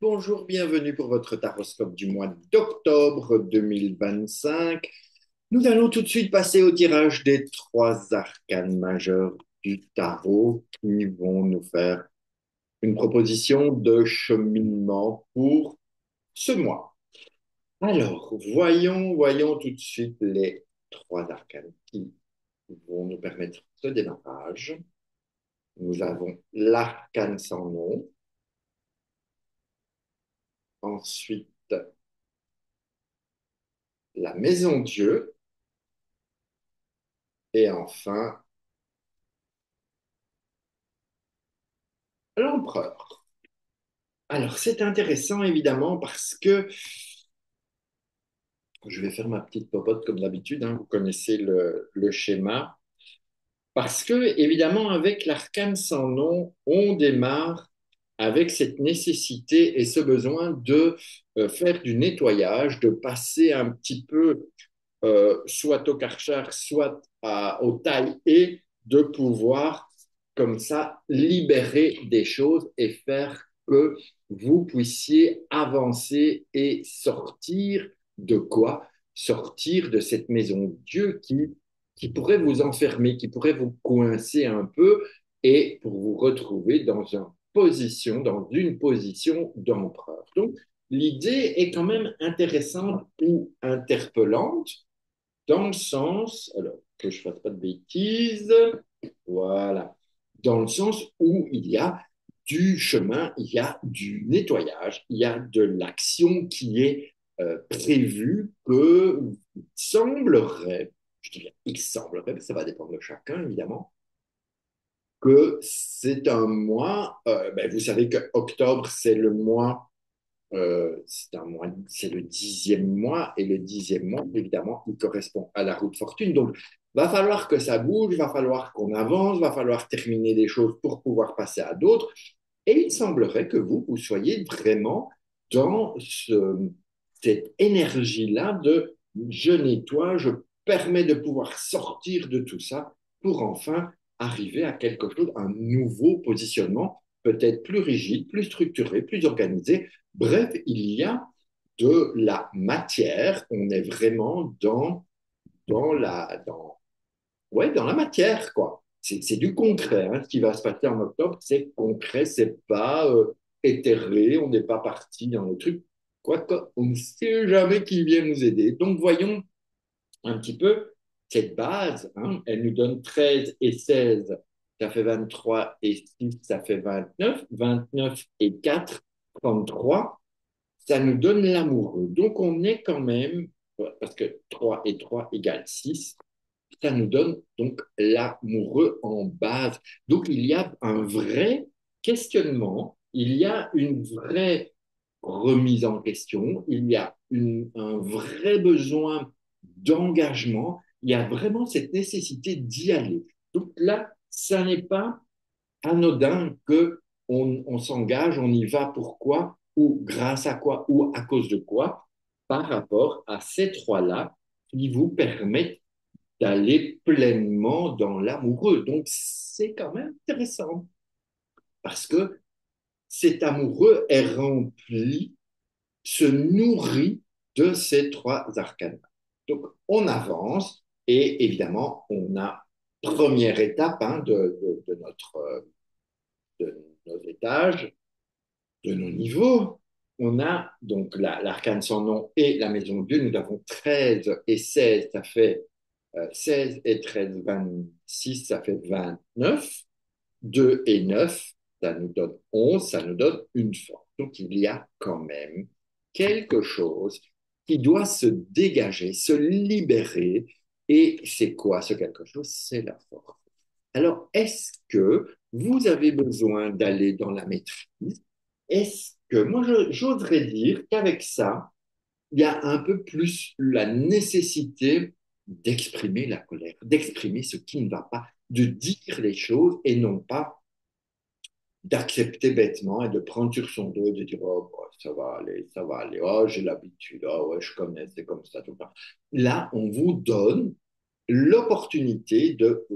Bonjour, bienvenue pour votre taroscope du mois d'octobre 2025. Nous allons tout de suite passer au tirage des trois arcanes majeurs du tarot qui vont nous faire une proposition de cheminement pour ce mois. Alors, voyons tout de suite les trois arcanes qui vont nous permettre ce démarrage. Nous avons l'arcane sans nom, ensuite la maison Dieu et enfin l'empereur. Alors, c'est intéressant évidemment parce que je vais faire ma petite popote comme d'habitude, hein, vous connaissez le schéma. Parce que, évidemment, avec l'arcane sans nom, on démarre avec cette nécessité et ce besoin de faire du nettoyage, de passer un petit peu soit au karchar, soit au taille et de pouvoir comme ça libérer des choses et faire que vous puissiez avancer et sortir de quoi? Sortir de cette maison de Dieu qui pourrait vous enfermer, qui pourrait vous coincer un peu et pour vous retrouver dans une position d'empereur. Donc, l'idée est quand même intéressante ou interpellante dans le sens, alors que je ne fasse pas de bêtises, voilà, dans le sens où il y a du chemin, il y a du nettoyage, il y a de l'action qui est prévue que semblerait, je dis bien il semblerait, mais ça va dépendre de chacun évidemment, que c'est un mois, ben, vous savez que octobre c'est le mois c'est le 10e mois, et le 10e mois, évidemment, il correspond à la route fortune. Donc, va falloir que ça bouge, va falloir qu'on avance, va falloir terminer des choses pour pouvoir passer à d'autres. Et il semblerait que vous soyez vraiment dans cette énergie-là de je nettoie, je permets de pouvoir sortir de tout ça pour enfin arriver à quelque chose, un nouveau positionnement, peut-être plus rigide, plus structuré, plus organisé. Bref, il y a de la matière, on est vraiment dans ouais, dans la matière, quoi. C'est du concret, hein. Ce qui va se passer en octobre, c'est concret, c'est pas éthéré, on n'est pas parti dans le truc. Quoique, on ne sait jamais qui vient nous aider. Donc, voyons un petit peu cette base, hein. Elle nous donne 13 et 16, ça fait 23 et 6, ça fait 29. 29 et 4, 33, ça nous donne l'amoureux. Donc, on est quand même, parce que 3 et 3 égale 6, ça nous donne donc l'amoureux en base. Donc, il y a un vrai questionnement, il y a une vraie remise en question, il y a un vrai besoin d'engagement, il y a vraiment cette nécessité d'y aller. Donc là, ça n'est pas anodin que on s'engage, on y va pourquoi, ou grâce à quoi, ou à cause de quoi, par rapport à ces trois-là qui vous permettent d'aller pleinement dans l'amoureux. Donc, c'est quand même intéressant parce que cet amoureux est rempli, se nourrit de ces trois arcanes. Donc, on avance et évidemment, on a première étape, hein, de nos étages, de nos niveaux. On a donc l'arcane sans nom et la maison de Dieu. Nous avons 13 et 16, ça fait 16 et 13, 26, ça fait 29. 2 et 9, ça nous donne 11, ça nous donne une force. Donc il y a quand même quelque chose qui doit se dégager, se libérer. Et c'est quoi ce quelque chose? C'est la force. Alors, est-ce que vous avez besoin d'aller dans la maîtrise? Est-ce que, moi, j'oserais dire qu'avec ça, il y a un peu plus la nécessité d'exprimer la colère, d'exprimer ce qui ne va pas, de dire les choses et non pas d'accepter bêtement et de prendre sur son dos et de dire oh, bah, ça va aller, oh, j'ai l'habitude, oh, ouais, je connais, c'est comme ça tout le temps. Là, on vous donne l'opportunité de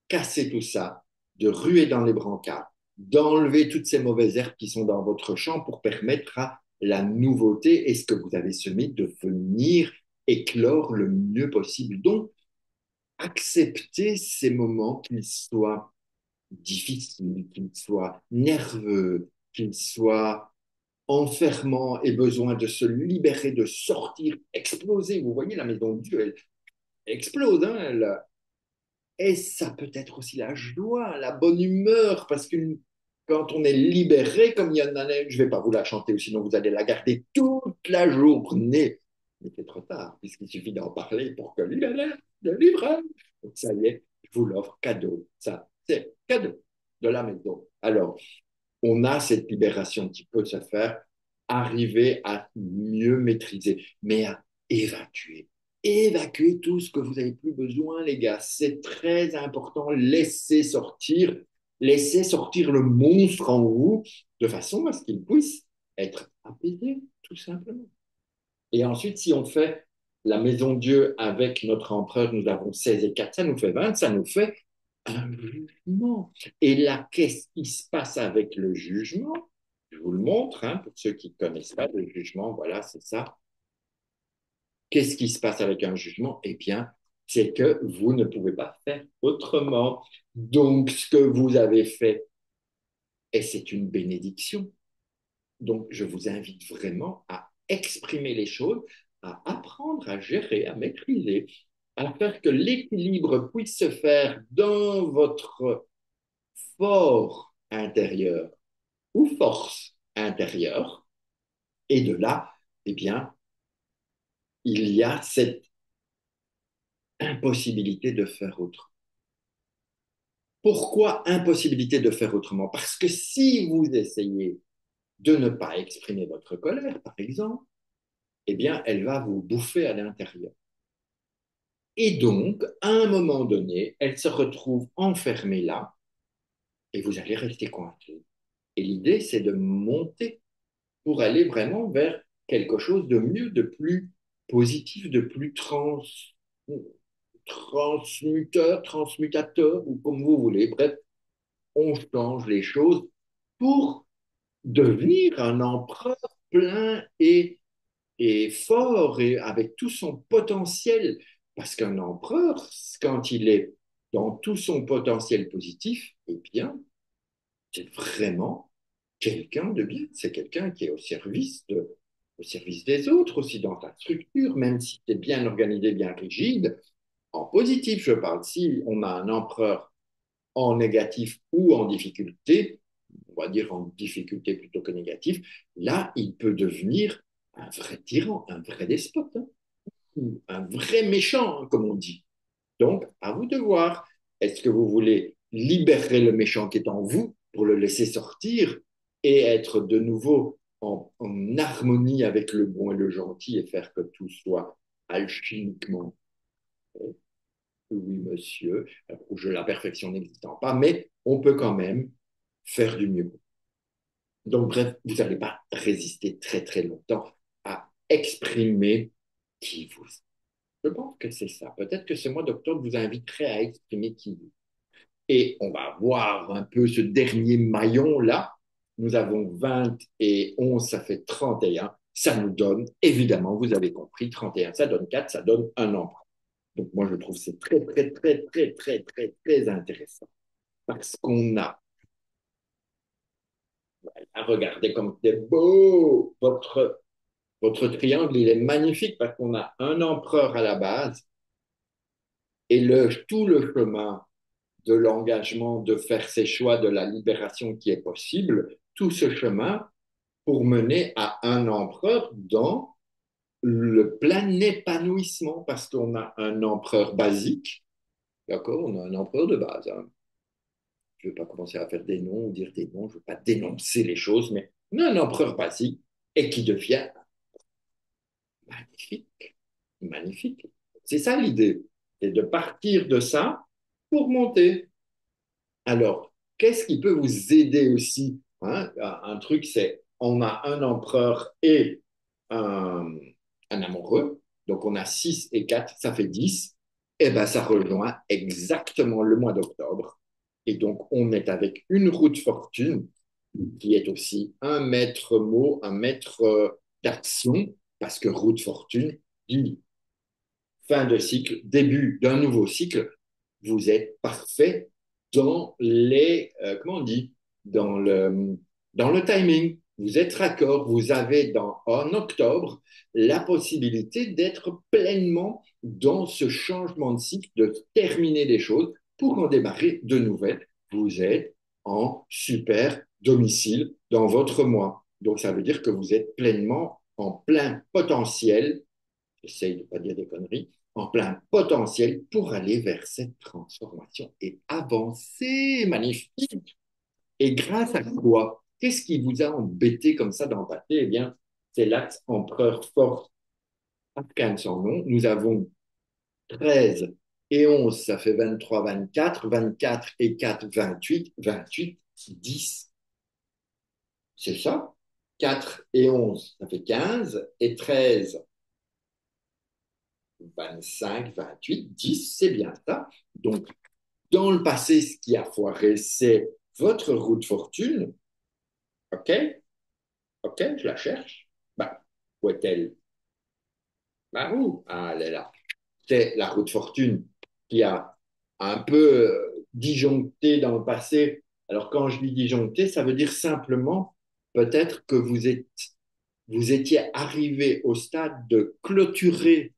casser tout ça, de ruer dans les brancards, d'enlever toutes ces mauvaises herbes qui sont dans votre champ pour permettre à la nouveauté et ce que vous avez semé de venir éclore le mieux possible. Donc, accepter ces moments, qu'ils soient difficiles, qu'ils soient nerveux, qu'ils soient enfermants et besoin de se libérer, de sortir, exploser. Vous voyez, la maison de Dieu, elle explose, hein, et ça peut être aussi la joie, la bonne humeur, parce que quand on est libéré, comme il y en a, je ne vais pas vous la chanter, ou sinon vous allez la garder toute la journée. Mais c'est trop tard, puisqu'il suffit d'en parler pour que le livreur. Donc ça y est, je vous l'offre cadeau. Ça, c'est cadeau de la maison. Alors, on a cette libération qui peut se faire, arriver à mieux maîtriser, mais à évacuer. Évacuer tout ce que vous n'avez plus besoin, les gars. C'est très important. Laissez sortir le monstre en vous de façon à ce qu'il puisse être apaisé, tout simplement. Et ensuite, si on fait la maison Dieu avec notre empereur, nous avons 16 et 4, ça nous fait 20, ça nous fait un jugement. Et là, qu'est-ce qui se passe avec le jugement? Je vous le montre, hein, pour ceux qui ne connaissent pas le jugement, voilà, c'est ça. Qu'est-ce qui se passe avec un jugement? Eh bien, c'est que vous ne pouvez pas faire autrement. Donc, ce que vous avez fait, et c'est une bénédiction. Donc, je vous invite vraiment à exprimer les choses, à apprendre à gérer, à maîtriser, à faire que l'équilibre puisse se faire dans votre fort intérieur ou force intérieure. Et de là, eh bien, il y a cette impossibilité de faire autrement. Pourquoi impossibilité de faire autrement? Parce que si vous essayez de ne pas exprimer votre colère, par exemple, eh bien, elle va vous bouffer à l'intérieur. Et donc, à un moment donné, elle se retrouve enfermée là et vous allez rester coincé. Et l'idée, c'est de monter pour aller vraiment vers quelque chose de mieux, de plus positif, de plus transmuteur, transmutateur, ou comme vous voulez. Bref, on change les choses pour devenir un empereur plein et fort et avec tout son potentiel. Parce qu'un empereur, quand il est dans tout son potentiel positif, eh bien, c'est vraiment quelqu'un de bien. C'est quelqu'un qui est au service des autres aussi dans ta structure, même si tu es bien organisé, bien rigide. En positif, je parle. Si on a un empereur en négatif ou en difficulté, on va dire en difficulté plutôt que négatif, là, il peut devenir un vrai tyran, un vrai despote, hein, ou un vrai méchant, hein, comme on dit. Donc, à vous de voir. Est-ce que vous voulez libérer le méchant qui est en vous pour le laisser sortir et être de nouveau en harmonie avec le bon et le gentil et faire que tout soit alchimiquement fait? Oui, monsieur, la perfection n'existant pas, mais on peut quand même faire du mieux. Donc, bref, vous n'allez pas résister très, très longtemps à exprimer qui vous êtes. Je pense que c'est ça. Peut-être que ce mois d'octobre vous inviterait à exprimer qui vous êtes. Et on va voir un peu ce dernier maillon-là. Nous avons 20 et 11, ça fait 31. Ça nous donne, évidemment, vous avez compris, 31, ça donne 4, ça donne un emprunt. Donc moi, je trouve que c'est très, très, très, très, très, très, très intéressant. Parce qu'on a, regardez comme c'est beau, votre triangle, il est magnifique parce qu'on a un empereur à la base et tout le chemin de l'engagement, de faire ses choix, de la libération qui est possible, tout ce chemin pour mener à un empereur dans le plein épanouissement, parce qu'on a un empereur basique, d'accord? On a un empereur de base, hein. Je ne vais pas commencer à faire des noms ou dire des noms, je ne veux pas dénoncer les choses, mais on a un empereur basique et qui devient magnifique, magnifique. C'est ça l'idée, c'est de partir de ça pour monter. Alors, qu'est-ce qui peut vous aider aussi, hein? Un truc, c'est on a un empereur et un, un amoureux. Donc, on a 6 et 4, ça fait 10. Et bien, ça rejoint exactement le mois d'octobre. Et donc, on est avec une roue de fortune qui est aussi un maître mot, un maître d'action, parce que roue de fortune dit fin de cycle, début d'un nouveau cycle. Vous êtes parfait dans comment on dit, dans dans le timing. Vous êtes raccord, vous avez en octobre la possibilité d'être pleinement dans ce changement de cycle, de terminer les choses pour en démarrer de nouvelles. Vous êtes en super domicile dans votre mois. Donc ça veut dire que vous êtes pleinement en plein potentiel, j'essaye de ne pas dire des conneries, en plein potentiel pour aller vers cette transformation et avancer. Magnifique. Et grâce à quoi? Qu'est-ce qui vous a embêté comme ça dans le passé? Eh bien, c'est l'axe empereur-force arcane sans nom. Nous avons 13 et 11, ça fait 23, 24. 24 et 4, 28. 28, 10. C'est ça? 4 et 11, ça fait 15. Et 13, 25, 28, 10, c'est bien ça. Donc, dans le passé, ce qui a foiré, c'est votre roue de fortune. OK? OK, je la cherche. Bah, où est-elle? Ma roue. Ah, elle est là. C'est la roue de fortune qui a un peu disjoncté dans le passé. Alors, quand je dis disjoncté, ça veut dire simplement peut-être que vous étiez arrivé au stade de clôturer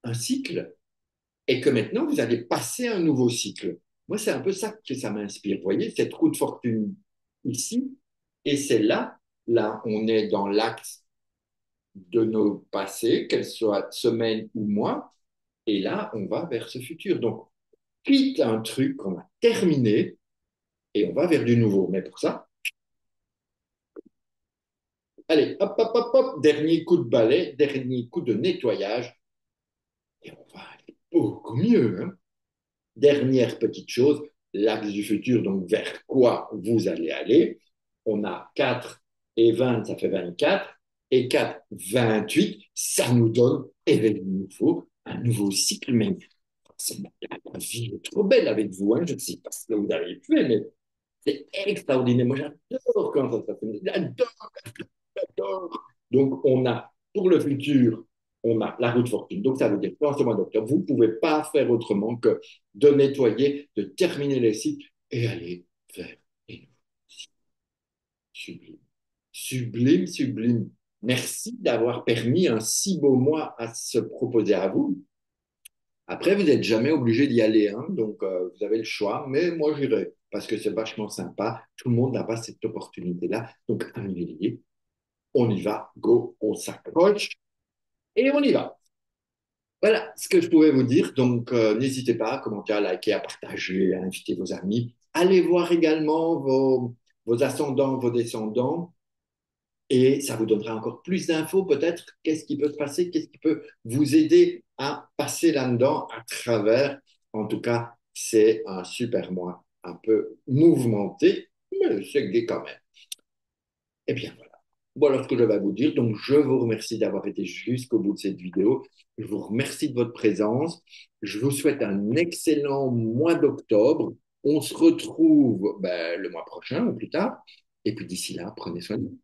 un cycle et que maintenant, vous allez passer un nouveau cycle. Moi, c'est un peu ça que ça m'inspire. Vous voyez, cette roue de fortune ici, et c'est là, on est dans l'axe de nos passés, qu'elles soient semaines ou mois, et là, on va vers ce futur. Donc, quitte un truc qu'on a terminé, et on va vers du nouveau. Mais pour ça, allez, hop, hop, hop, hop, dernier coup de balai, dernier coup de nettoyage, et on va aller beaucoup mieux, hein. Dernière petite chose, l'axe du futur, donc vers quoi vous allez aller. On a 4 et 20, ça fait 24. Et 4, 28, ça nous donne, et bien, il nous faut un nouveau cycle. Mais la vie est trop belle avec vous. Hein. Je ne sais pas ce que vous avez fait, mais c'est extraordinaire. Moi, j'adore quand ça se passe. J'adore, j'adore. Donc, on a pour le futur, on a la route fortune. Donc, ça veut dire qu'en ce mois d'octobre, vous ne pouvez pas faire autrement que de nettoyer, de terminer les cycles et aller vers une sublime. Sublime, sublime. Merci d'avoir permis un si beau mois à se proposer à vous. Après, vous n'êtes jamais obligé d'y aller, hein, donc vous avez le choix, mais moi j'irai parce que c'est vachement sympa. Tout le monde n'a pas cette opportunité-là. Donc, Amélie, on y va, go, on s'accroche et on y va. Voilà ce que je pouvais vous dire. Donc, n'hésitez pas à commenter, à liker, à partager, à inviter vos amis. Allez voir également vos ascendants, vos descendants. Et ça vous donnera encore plus d'infos, peut-être, qu'est-ce qui peut se passer, qu'est-ce qui peut vous aider à passer là-dedans à travers. En tout cas, c'est un super mois, un peu mouvementé, mais c'est gai quand même. Eh bien, voilà. Voilà ce que je vais vous dire. Donc, je vous remercie d'avoir été jusqu'au bout de cette vidéo. Je vous remercie de votre présence. Je vous souhaite un excellent mois d'octobre. On se retrouve le mois prochain ou plus tard. Et puis d'ici là, prenez soin de vous.